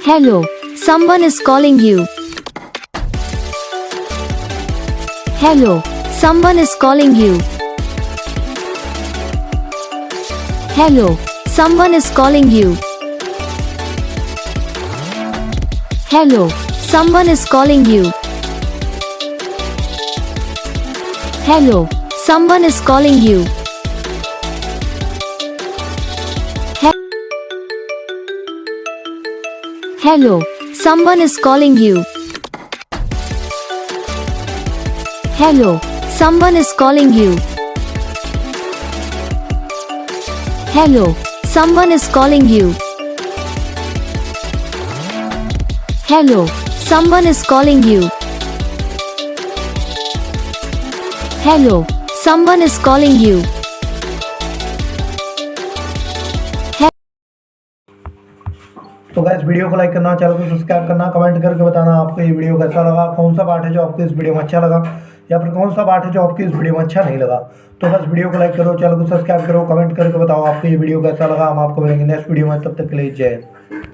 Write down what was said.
Hello, someone is calling you. Hello, someone is calling you. Hello, someone is calling you. Hello, someone is calling you. Hello, someone is calling you. Hello, someone is calling you. Hello, someone is calling you. Hello, someone is calling you. Hello, someone is calling you. Hello, someone is calling you. तो guys video को like करना, channel को subscribe करना, comment करके बताना आपको ये video कैसा लगा, कौन सा पार्ट है जो आपको इस वीडियो में अच्छा लगा या फिर कौन सा पार्ट है जो आपको इस वीडियो में अच्छा नहीं लगा। तो बस वीडियो को लाइक करो, चैनल को सब्सक्राइब करो, कमेंट करके बताओ आपको ये वीडियो कैसा लगा। हम आपको मिलेंगे नेक्स्ट वीडियो में, तब तक के लिए जय हिंद।